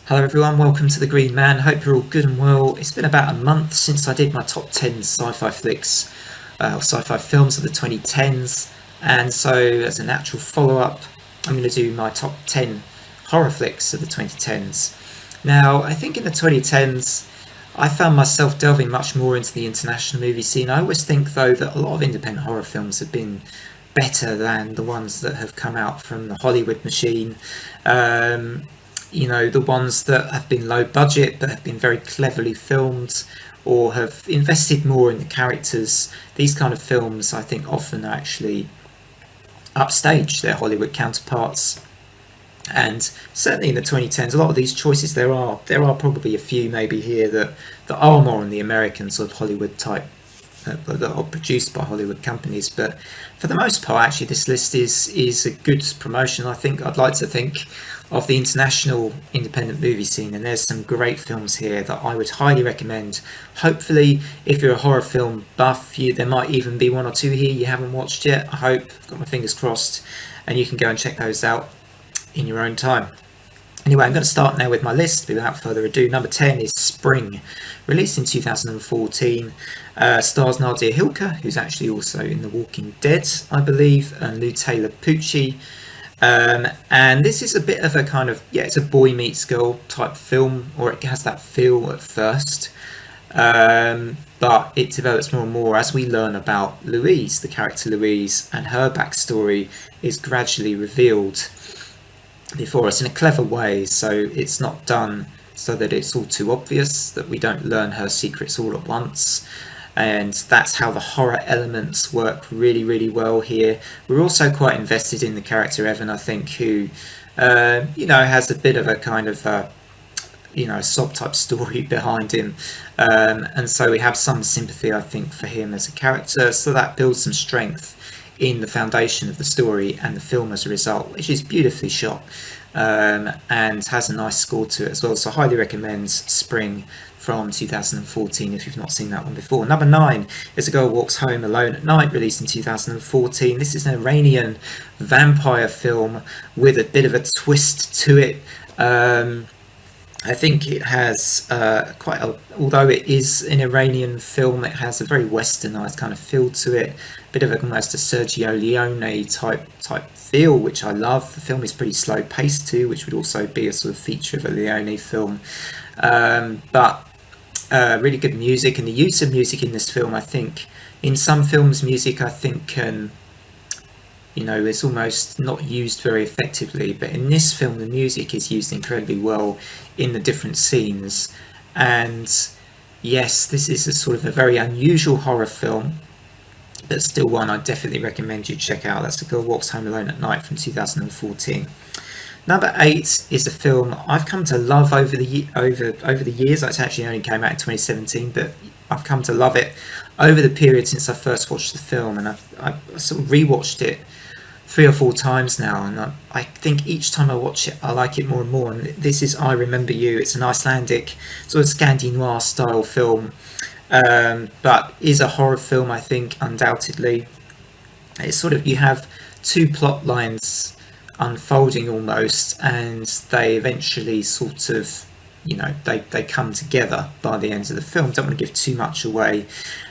Hello everyone, welcome to The Green Man. Hope you're all good and well. It's been about a month since I did my top 10 sci-fi flicks, or sci-fi films of the 2010s, and so as a natural follow-up, I'm going to do my top 10 horror flicks of the 2010s. Now, I think in the 2010s, I found myself delving much more into the international movie scene. I always think, though, that a lot of independent horror films have been better than the ones that have come out from the Hollywood machine. Um, the ones that have been low budget but have been very cleverly filmed or have invested more in the characters. These kind of films, I think, often actually upstage their Hollywood counterparts. And certainly in the 2010s, a lot of these choices, there are probably a few maybe here that are more on the American sort of Hollywood type, that are produced by Hollywood companies. But for the most part, actually, this list is a good promotion. I'd like to think of the international independent movie scene, and there's some great films here that I would highly recommend. Hopefully, if you're a horror film buff, there might even be one or two here you haven't watched yet. I hope, I've got my fingers crossed, and you can go and check those out in your own time. Anyway, I'm going to start now with my list without further ado. Number 10 is Spring, released in 2014. Stars Nadia Hilke, who's actually also in The Walking Dead, I believe, and Lou Taylor Pucci. And this is a bit of a kind of, it's a boy meets girl type film, or it has that feel at first. But it develops more and more as we learn about Louise, the character Louise, and her backstory is gradually revealed before us in a clever way, so it's not done so that it's all too obvious, that we don't learn her secrets all at once. And that's how the horror elements work really, really well here. We're also quite invested in the character Evan, I think, who, has a bit of a kind of, sob type story behind him. And so we have some sympathy, I think, for him as a character. So that builds some strength in the foundation of the story and the film as a result, which is beautifully shot, and has a nice score to it as well. So I highly recommend Spring from 2014 if you've not seen that one before. Number 9 is A Girl Walks Home Alone at Night, released in 2014. This is an Iranian vampire film with a bit of a twist to it. I think it has although it is an Iranian film, it has a very westernized kind of feel to it, a bit of almost a Sergio Leone type feel, which I love. The film is pretty slow paced too, which would also be a sort of feature of a Leone film. But really good music, and the use of music in this film, I think, in some films, music I think can, is almost not used very effectively, but in this film the music is used incredibly well in the different scenes. And yes, this is a sort of a very unusual horror film, but still one I definitely recommend you check out. That's A Girl Walks Home Alone at Night from 2014. Number 8 is a film I've come to love over the years. It actually only came out in 2017, but I've come to love it over the period since I first watched the film, and I sort of rewatched it 3 or 4 times now, and I think each time I watch it I like it more and more. And this is I Remember You. It's an Icelandic sort of Scandi noir style film, but is a horror film, I think, undoubtedly. It's sort of, you have two plot lines unfolding almost, and they eventually sort of, they come together by the end of the film. Don't want to give too much away,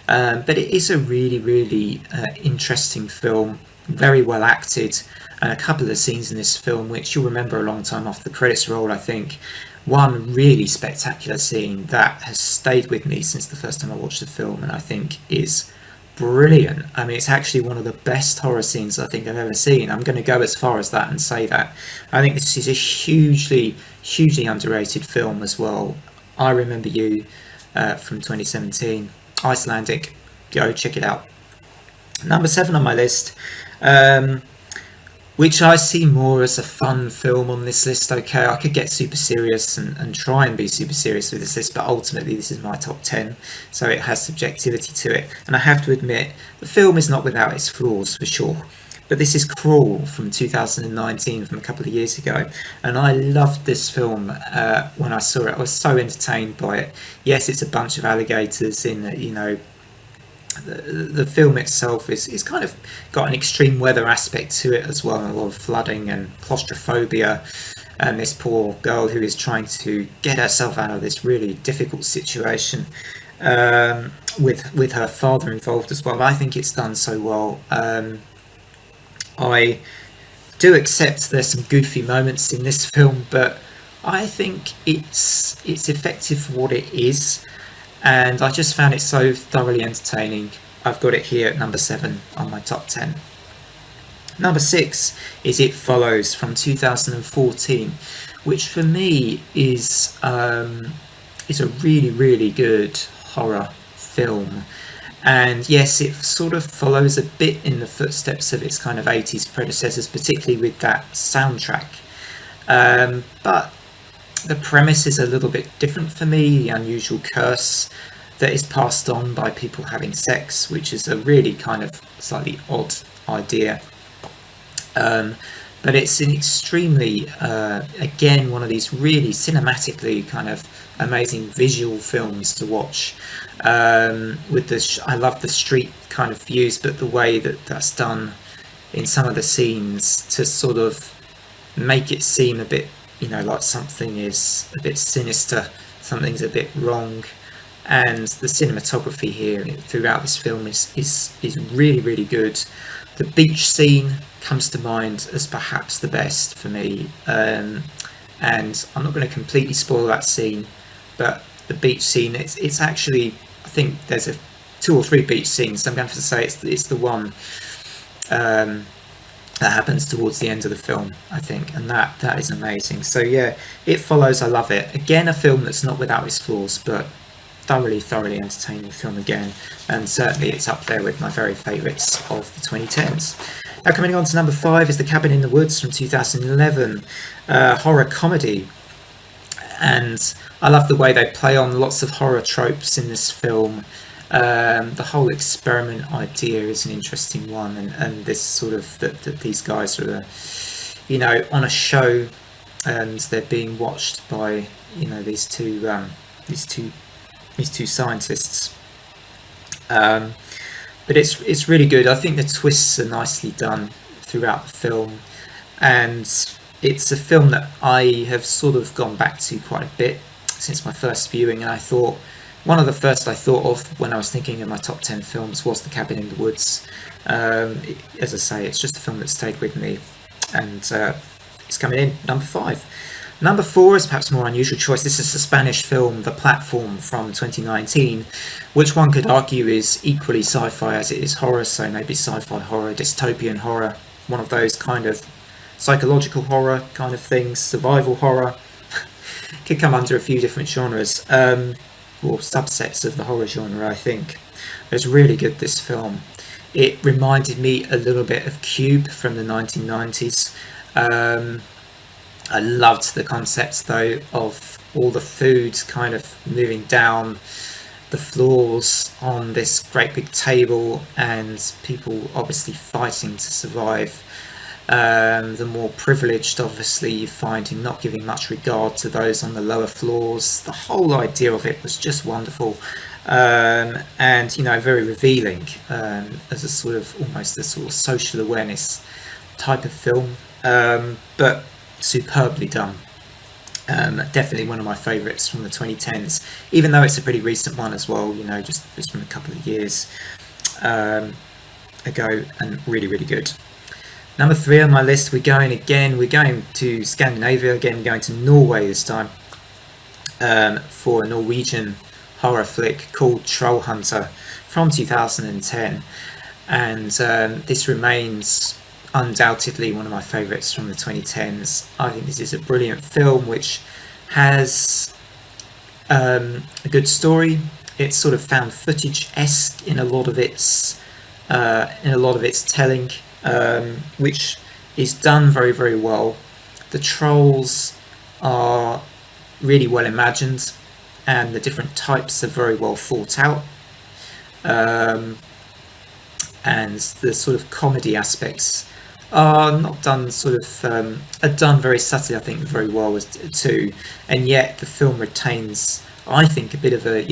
but it is a really, really interesting film, very well acted, and a couple of scenes in this film which you'll remember a long time after the credits roll, I think. One really spectacular scene that has stayed with me since the first time I watched the film, and I think is brilliant. I mean, it's actually one of the best horror scenes I think I've ever seen. I'm going to go as far as that and say that. I think this is a hugely, hugely underrated film as well. I Remember You, from 2017. Icelandic. Go check it out. Number 7 on my list, which I see more as a fun film on this list. Okay, I could get super serious and try and be super serious with this list, but ultimately this is my top 10, so it has subjectivity to it. And I have to admit, the film is not without its flaws, for sure. But this is Crawl from 2019, from a couple of years ago, and I loved this film when I saw it. I was so entertained by it. Yes, it's a bunch of alligators in, the film itself is kind of got an extreme weather aspect to it as well, and a lot of flooding and claustrophobia. and this poor girl who is trying to get herself out of this really difficult situation, with her father involved as well. I think it's done so well. I do accept there's some goofy moments in this film, but I think it's effective for what it is, and I just found it so thoroughly entertaining. I've got it here at number 7 on my top 10. Number 6 is It Follows from 2014, which for me is a really, really good horror film. And yes, it sort of follows a bit in the footsteps of its kind of 80s predecessors, particularly with that soundtrack. But the premise is a little bit different for me. The unusual curse that is passed on by people having sex, which is a really kind of slightly odd idea. But it's an extremely, again, one of these really cinematically kind of amazing visual films to watch. With I love the street kind of views, but the way that that's done in some of the scenes to sort of make it seem a bit, like something is a bit sinister, something's a bit wrong. And the cinematography here throughout this film is really, really good. The beach scene comes to mind as perhaps the best for me, and I'm not going to completely spoil that scene, but the beach scene, it's actually, I think there's 2 or 3 beach scenes, so I'm going to say it's the one that happens towards the end of the film, I think, and that is amazing. So yeah, It Follows, I love it. Again, a film that's not without its flaws, but thoroughly entertaining film again, and certainly it's up there with my very favourites of the 2010s. Now, coming on to number 5 is The Cabin in the Woods from 2011, horror comedy. And I love the way they play on lots of horror tropes in this film. The whole experiment idea is an interesting one, and this sort of that these guys are, on a show, and they're being watched by these two scientists. But it's really good. I think the twists are nicely done throughout the film, and it's a film that I have sort of gone back to quite a bit since my first viewing, and I thought one of the first I thought of when I was thinking of my top 10 films was The Cabin in the Woods. As I say, it's just a film that stayed with me, and it's coming in number 5. Number 4 is perhaps a more unusual choice. This is the Spanish film The Platform from 2019, which one could argue is equally sci-fi as it is horror, so maybe sci-fi horror, dystopian horror, one of those kind of psychological horror kind of things, survival horror. Could come under a few different genres, or subsets of the horror genre, I think. It's really good, this film. It reminded me a little bit of Cube from the 1990s. I loved the concepts though of all the food kind of moving down the floors on this great big table, and people obviously fighting to survive. The more privileged obviously you find in not giving much regard to those on the lower floors. The whole idea of it was just wonderful, and very revealing, as a sort of almost a sort of social awareness type of film, but superbly done. Definitely one of my favourites from the 2010s, even though it's a pretty recent one as well, just from a couple of years ago, and really, really good. Number 3 on my list, we're going to Scandinavia again, we're going to Norway this time, for a Norwegian horror flick called Troll Hunter from 2010, and this remains undoubtedly one of my favourites from the 2010s. I think this is a brilliant film which has a good story. It's sort of found footage-esque in a lot of its telling, which is done very, very well. The trolls are really well imagined, and the different types are very well thought out, and the sort of comedy aspects are not done are done very subtly, I think, very well too, and yet the film retains, I think, a bit of a,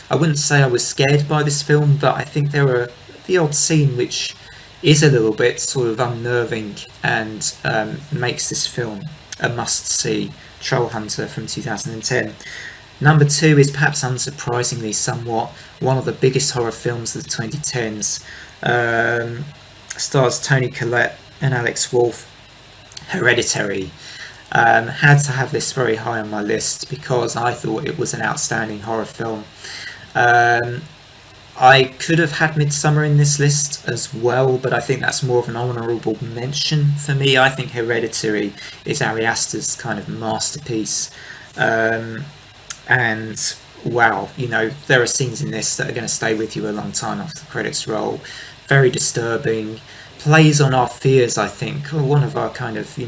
I wouldn't say I was scared by this film, but I think there were the odd scene which is a little bit sort of unnerving, and makes this film a must-see. Troll Hunter from 2010. Number 2 is, perhaps unsurprisingly somewhat, one of the biggest horror films of the 2010s. Stars Toni Collette and Alex Wolff. Hereditary. Had to have this very high on my list because I thought it was an outstanding horror film. I could have had Midsummer in this list as well, but I think that's more of an honourable mention for me. I think Hereditary is Ari Aster's kind of masterpiece. And wow, there are scenes in this that are going to stay with you a long time after the credits roll. Very disturbing. Plays on our fears, I think, or one of our kind of,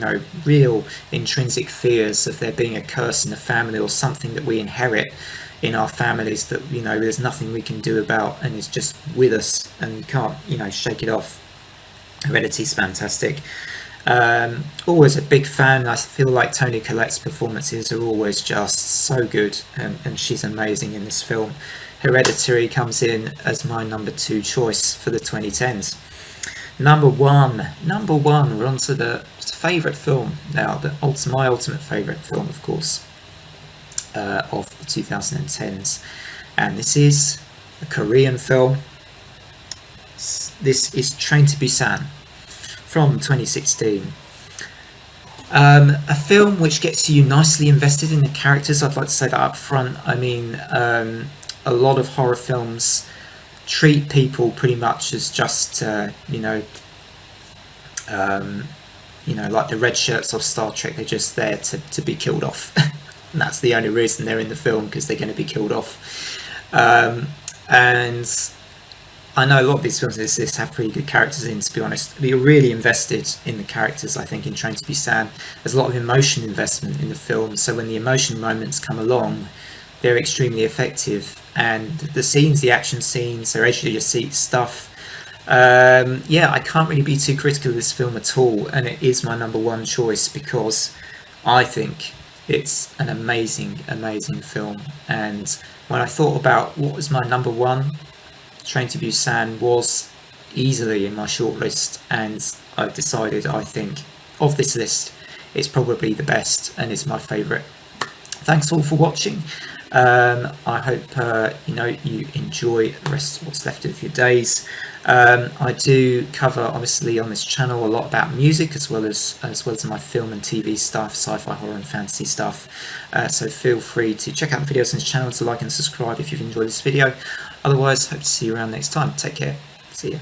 real intrinsic fears of there being a curse in the family or something that we inherit in our families that, there's nothing we can do about and is just with us and you can't, shake it off. Heredity's fantastic. Always a big fan. I feel like Toni Collette's performances are always just so good, and she's amazing in this film. Hereditary comes in as my number 2 choice for the 2010s. Number one, we're on to the favourite film now, my ultimate favourite film, of course, of the 2010s. And this is a Korean film. This is Train to Busan from 2016. A film which gets you nicely invested in the characters. I'd like to say that up front. I mean, a lot of horror films treat people pretty much as just like the red shirts of Star Trek. They're just there to be killed off. And that's the only reason they're in the film, because they're going to be killed off. And I know a lot of these films like this have pretty good characters in, to be honest. But you're really invested in the characters, I think, in Train to Busan. There's a lot of emotion investment in the film, so when the emotion moments come along, they're extremely effective. And the action scenes, their edge of your seat stuff. I can't really be too critical of this film at all, and it is my number 1 choice because I think it's an amazing film. And when I thought about what was my number 1, Train to Busan was easily in my shortlist, and I've decided, I think, of this list, it's probably the best and it's my favourite. Thanks all for watching. I hope you enjoy the rest of what's left of your days. I do cover, obviously, on this channel a lot about music as well as my film and TV stuff, sci-fi, horror and fantasy stuff. So feel free to check out the videos on this channel, to like and subscribe if you've enjoyed this video. Otherwise, hope to see you around next time. Take care. See ya.